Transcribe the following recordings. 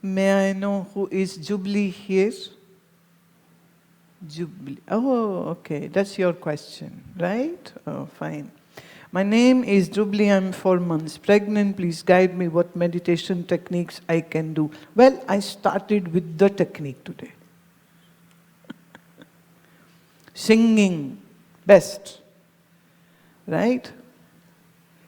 May I know who is Jubilee here? Jubilee. Oh, okay. That's your question, right? Oh, fine. My name is Jubilee. I'm 4 months pregnant. Please guide me what meditation techniques I can do. Well, I started with the technique today. Singing, best. Right?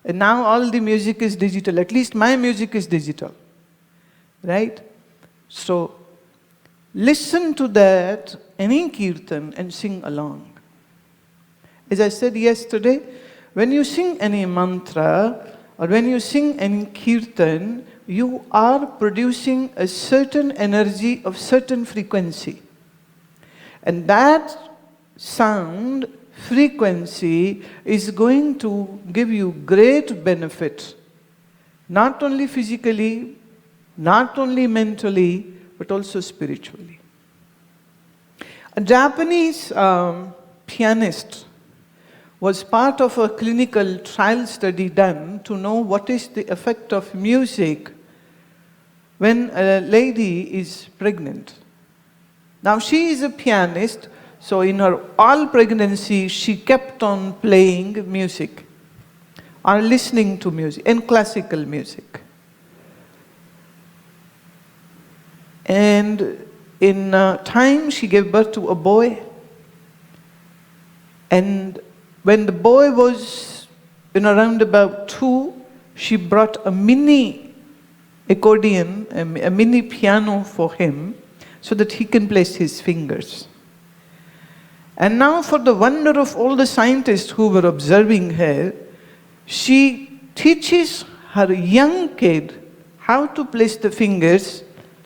And now all the music is digital. At least my music is digital. Right? So, listen to that, any kirtan, and sing along. As I said yesterday, when you sing any mantra, or when you sing any kirtan, you are producing a certain energy of certain frequency. And that sound frequency is going to give you great benefit, not only physically, not only mentally, but also spiritually. A Japanese pianist was part of a clinical trial study done to know what is the effect of music when a lady is pregnant. Now she is a pianist, so in her all pregnancy she kept on playing music or listening to music, and classical music. And in time, she gave birth to a boy. And when the boy was around about 2, she brought a mini accordion, a mini piano for him, so that he can place his fingers. And now, for the wonder of all the scientists who were observing her, she teaches her young kid how to place the fingers.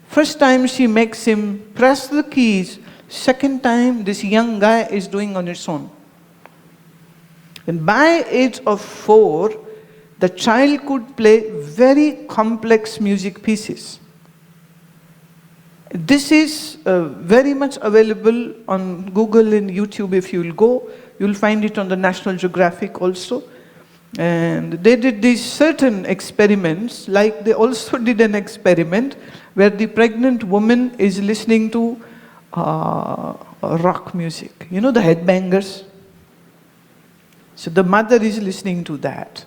First time she makes him press the keys. Second time this young guy is doing on his own. And by age of 4, the child could play very complex music pieces. This is very much available on Google and YouTube. If you'll go, you'll find it on the National Geographic also. And they did these certain experiments, like they also did an experiment where the pregnant woman is listening to rock music. You know, the headbangers? So the mother is listening to that.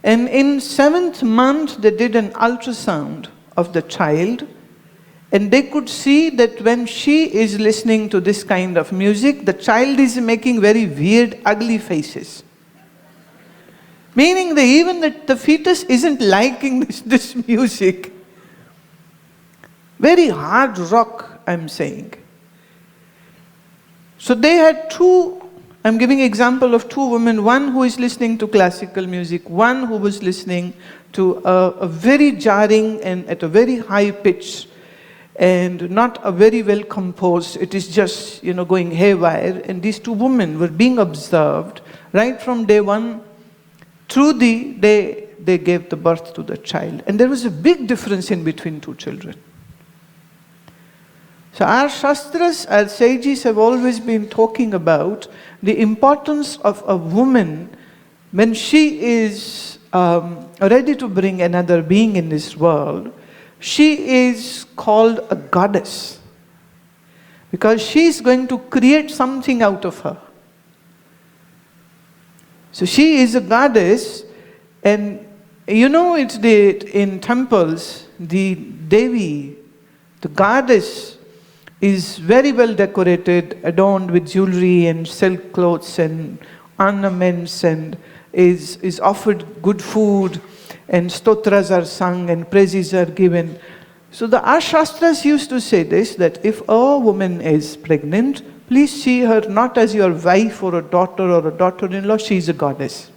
And in 7th month, they did an ultrasound of the child, and they could see that when she is listening to this kind of music, the child is making very weird, ugly faces. Meaning that even the fetus isn't liking this music. Very hard rock, I'm saying. So they had 2, I'm giving example of 2 women, one who is listening to classical music, one who was listening to a very jarring and at a very high pitch and not a very well composed, it is just, going haywire. And these 2 women were being observed right from day 1 through the day they gave the birth to the child. And there was a big difference in between 2 children. So our Shastras, our sages have always been talking about the importance of a woman when she is ready to bring another being in this world. She is called a goddess because she is going to create something out of her. So she is a goddess, and it's in temples, the Devi, the goddess, is very well decorated, adorned with jewelry and silk clothes and ornaments, and is offered good food, and stotras are sung and praises are given. So our Shastras used to say this, that if a woman is pregnant, please see her not as your wife or a daughter-in-law, she is a goddess.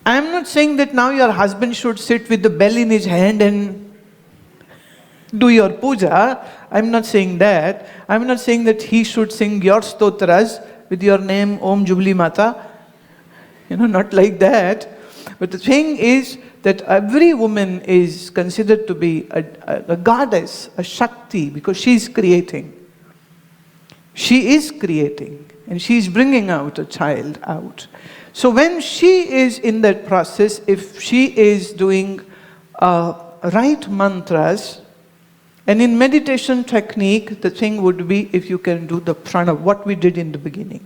I am not saying that now your husband should sit with the bell in his hand and do your puja. I'm not saying that. I'm not saying that he should sing your stotras with your name, Om Jubilee Mata. Not like that. But the thing is that every woman is considered to be a goddess, a Shakti, because she is creating. She is creating, and she is bringing out a child out. So when she is in that process, if she is doing right mantras. And in meditation technique, the thing would be if you can do the prana, what we did in the beginning.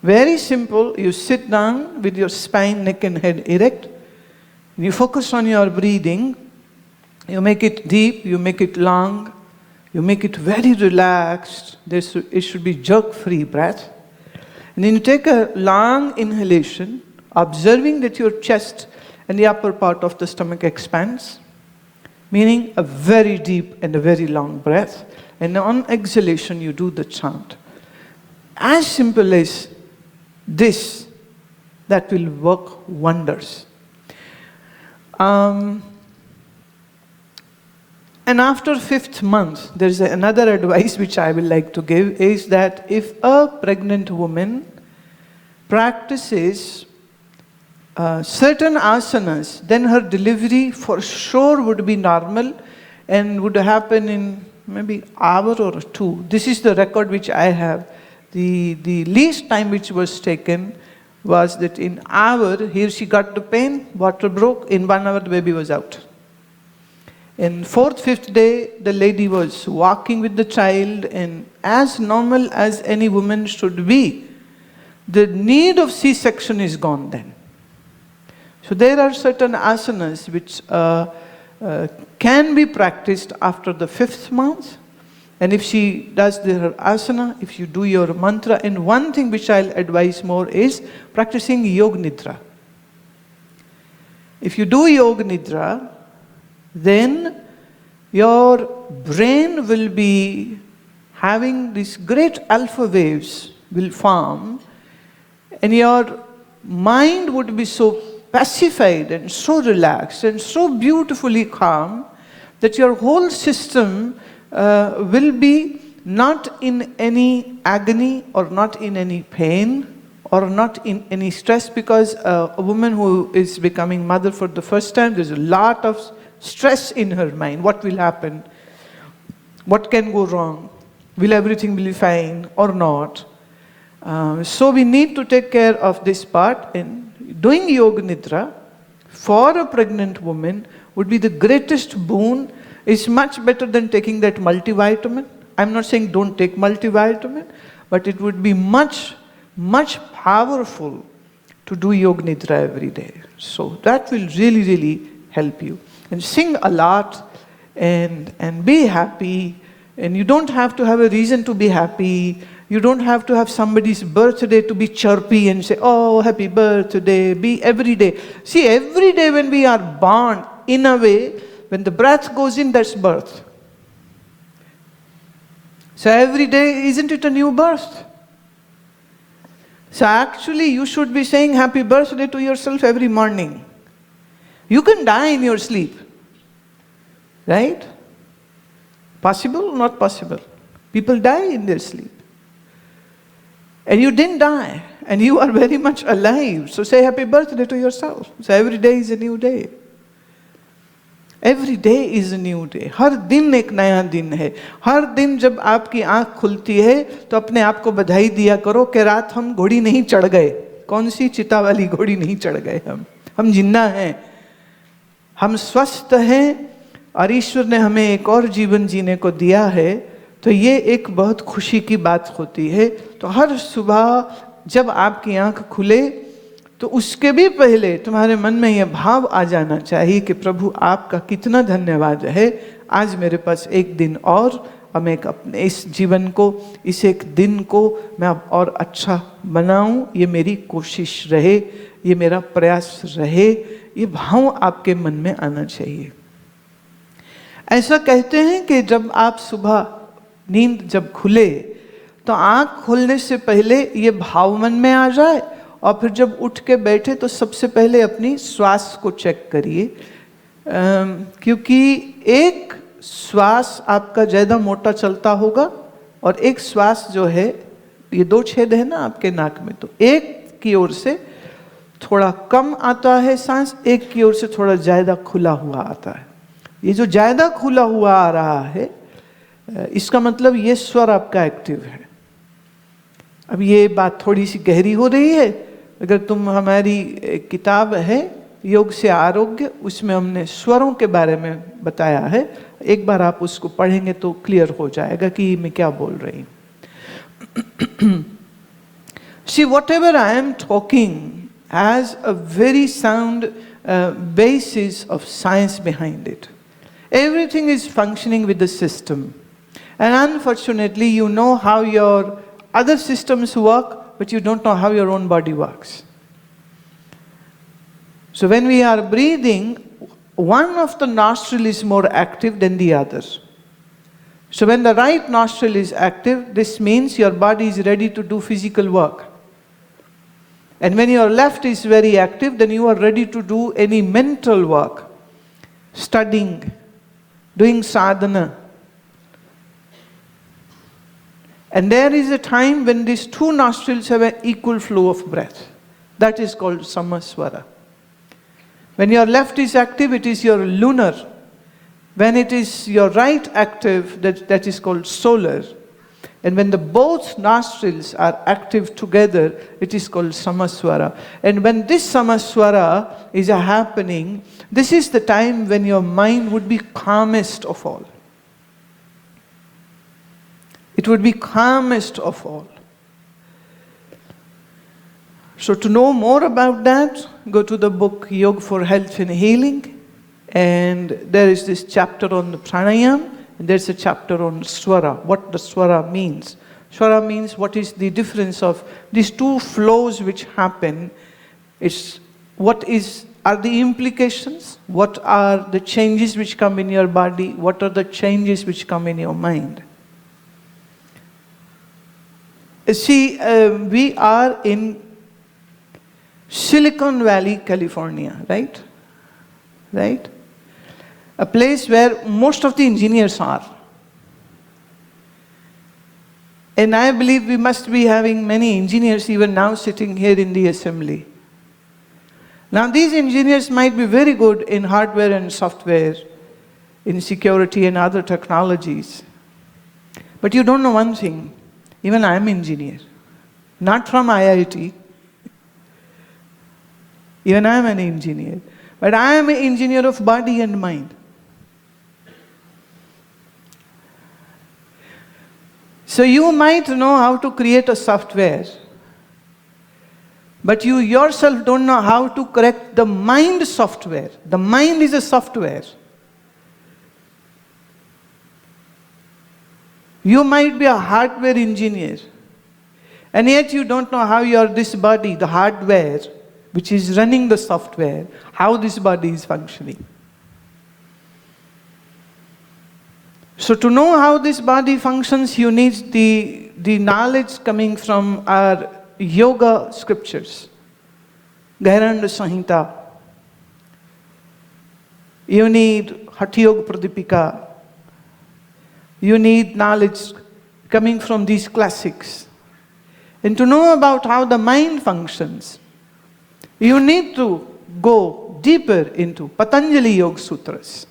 Very simple. You sit down with your spine, neck and head erect. You focus on your breathing. You make it deep, you make it long, you make it very relaxed. It should be jerk-free breath. And then you take a long inhalation, observing that your chest and the upper part of the stomach expands, meaning a very deep and a very long breath. And on exhalation, you do the chant. As simple as this, that will work wonders. And after 5th month, there is another advice which I will like to give, is that if a pregnant woman practices certain asanas, then her delivery for sure would be normal and would happen in maybe hour or two. This is the record which I have. The least time which was taken was that in hour, here she got the pain, water broke, in 1 hour the baby was out. In 4th, 5th day, the lady was walking with the child and as normal as any woman should be. The need of C-section is gone then. So there are certain asanas which can be practiced after the 5th month. And if she does her asana, if you do your mantra, and one thing which I'll advise more is practicing Yoga Nidra. If you do Yoga Nidra, then your brain will be having these great alpha waves will form, and your mind would be so pacified and so relaxed and so beautifully calm that your whole system will be not in any agony or not in any pain or not in any stress, because a woman who is becoming mother for the first time, there's a lot of stress in her mind. What will happen? What can go wrong? Will everything be fine or not? So we need to take care of this part, and doing Yoga Nidra for a pregnant woman would be the greatest boon. It's much better than taking that multivitamin. I'm not saying don't take multivitamin, but it would be much, much powerful to do Yoga Nidra every day. So that will really, really help you. And sing a lot and be happy. And you don't have to have a reason to be happy. You don't have to have somebody's birthday to be chirpy and say, oh, happy birthday. Be every day. See, every day when we are born, in a way, when the breath goes in, that's birth. So every day, isn't it a new birth? So actually, you should be saying happy birthday to yourself every morning. You can die in your sleep. Right? Possible? Not possible. People die in their sleep. And you didn't die. And you are very much alive. So say happy birthday to yourself. So every day is a new day. Every day is a new day. हर दिन एक नया दिन है. हर दिन जब आपकी आंख खुलती है तो अपने आप को बधाई दिया करो कि रात हम घोड़ी नहीं चढ़ गए. कौन सी चिता वाली घोड़ी नहीं चढ़ गए हम जिंदा हैं. हम स्वस्थ हैं और ईश्वर ने हमें एक और जीवन जीने को दिया है. तो ये एक बहुत खुशी की बात होती है. तो हर सुबह जब आपकी आंख खुले तो उसके भी पहले तुम्हारे मन में यह भाव आ जाना चाहिए कि प्रभु आपका कितना धन्यवाद है, आज मेरे पास एक दिन और मैं अपने इस जीवन को, इस एक दिन को मैं अब और अच्छा बनाऊं. ये मेरी कोशिश रहे, ये मेरा प्रयास रहे. ये भाव आपके मन में आना चाहिए. ऐसा कहते हैं कि जब आप सुबह नींद जब खुले तो आँख खोलने से पहले ये भाव मन में आ जाए, और फिर जब उठ के बैठे तो सबसे पहले अपनी श्वास को चेक करिए, क्योंकि एक श्वास आपका ज़्यादा मोटा चलता होगा और एक श्वास जो है, ये 2 छेद है ना आपके नाक में, तो एक की ओर से थोड़ा कम आता है सांस, एक की ओर से थोड़ा ज़्यादा खुला हुआ आता है. ये जो ज़्यादा खुला हुआ आ रहा है, इसका मतलब ये स्वर आपका एक्टिव है. अब ये बात थोड़ी सी गहरी हो रही है. अगर तुम हमारी किताब है योग से आरोग्य, उसमें हमने स्वरों के बारे में बताया है। एक बार आप उसको पढ़ेंगे तो क्लियर हो जाएगा कि मैं क्या बोल रही हूँ। See, whatever I am talking has a very sound basis of science behind it. Everything is functioning with the system. And unfortunately, you know how your other systems work, but you don't know how your own body works. So when we are breathing, one of the nostril is more active than the other. So when the right nostril is active, this means your body is ready to do physical work. And when your left is very active, then you are ready to do any mental work, studying, doing sadhana. And there is a time when these two nostrils have an equal flow of breath. That is called samaswara. When your left is active, it is your lunar. When it is your right active, that is called solar. And when the both nostrils are active together, it is called samaswara. And when this samaswara is happening, this is the time when your mind would be calmest of all. It would be calmest of all. So to know more about that, go to the book Yoga for Health and Healing. And there is this chapter on the pranayam. And there's a chapter on swara, what the swara means. Swara means what is the difference of these two flows which happen. It's what are the implications, what are the changes which come in your body, what are the changes which come in your mind. See, we are in Silicon Valley, California, right? Right? A place where most of the engineers are. And I believe we must be having many engineers even now sitting here in the assembly. Now these engineers might be very good in hardware and software, in security and other technologies. But you don't know one thing, even I am an engineer. Not from IIT. Even I am an engineer. But I am an engineer of body and mind. So you might know how to create a software, but you yourself don't know how to correct the mind software. The mind is a software. You might be a hardware engineer, and yet you don't know how this body, the hardware, which is running the software, how this body is functioning. So to know how this body functions, you need the knowledge coming from our yoga scriptures. Gairanda Samhita. You need Hatha Yoga Pradipika. You need knowledge coming from these classics. And to know about how the mind functions, you need to go deeper into Patanjali Yoga Sutras,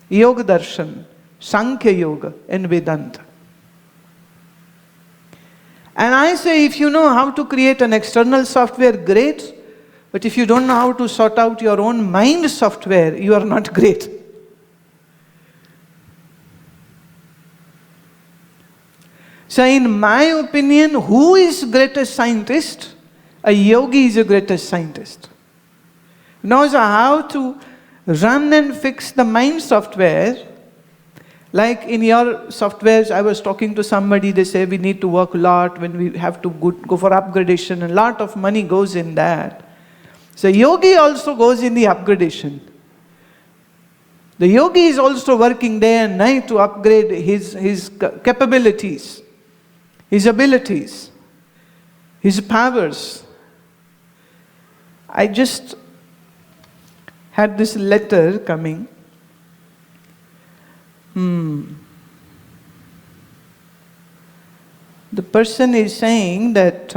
Yoga Darshan, Sankhya Yoga, and Vedanta. And I say, if you know how to create an external software, great. But if you don't know how to sort out your own mind software, you are not great. So in my opinion, who is greatest scientist? A yogi is the greatest scientist. Knows how to run and fix the mind software. Like in your softwares, I was talking to somebody, they say we need to work a lot when we have to go for upgradation, and a lot of money goes in that. So yogi also goes in the upgradation. The yogi is also working day and night to upgrade his capabilities, his abilities, his powers. I just had this letter coming. The person is saying that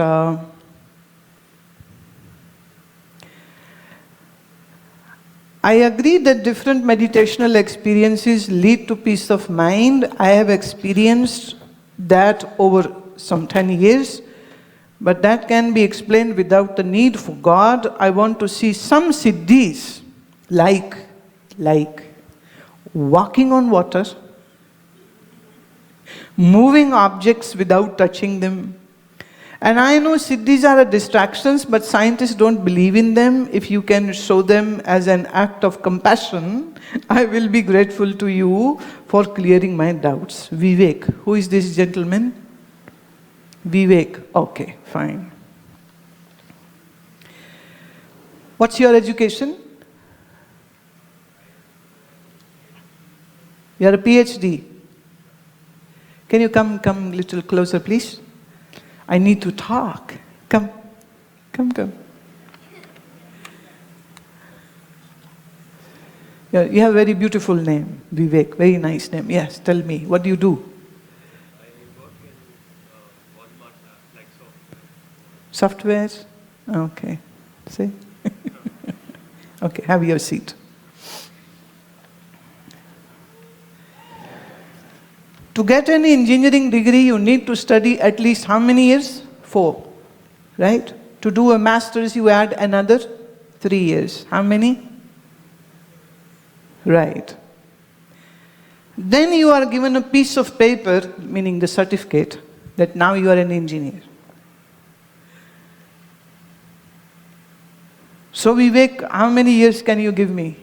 I agree that different meditational experiences lead to peace of mind. I have experienced that over some 10 years. But that can be explained without the need for God. I want to see some siddhis, like walking on water, moving objects without touching them. And I know siddhis are distractions, but scientists don't believe in them. If you can show them as an act of compassion, I will be grateful to you for clearing my doubts. Vivek, who is this gentleman? Vivek, okay, fine. What's your education? You're a PhD. Can you come a little closer, please? I need to talk. Come. Yeah, you have a very beautiful name, Vivek. Very nice name. Yes, tell me, what do you do? I work in Walmart, like software. Software? Okay. See? Okay, have your seat. To get any engineering degree, you need to study at least how many years? 4. Right? To do a master's, you add another 3 years. How many? Right. Then you are given a piece of paper, meaning the certificate, that now you are an engineer. So Vivek, how many years can you give me?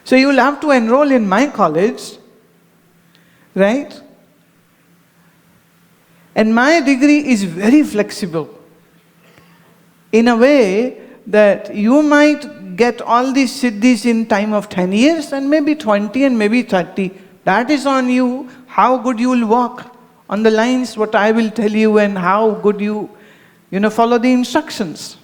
So you will have to enroll in my college, right? And my degree is very flexible in a way that you might get all these siddhis in time of 10 years and maybe 20 and maybe 30. That is on you, how good you will walk on the lines, what I will tell you, and how good you follow the instructions.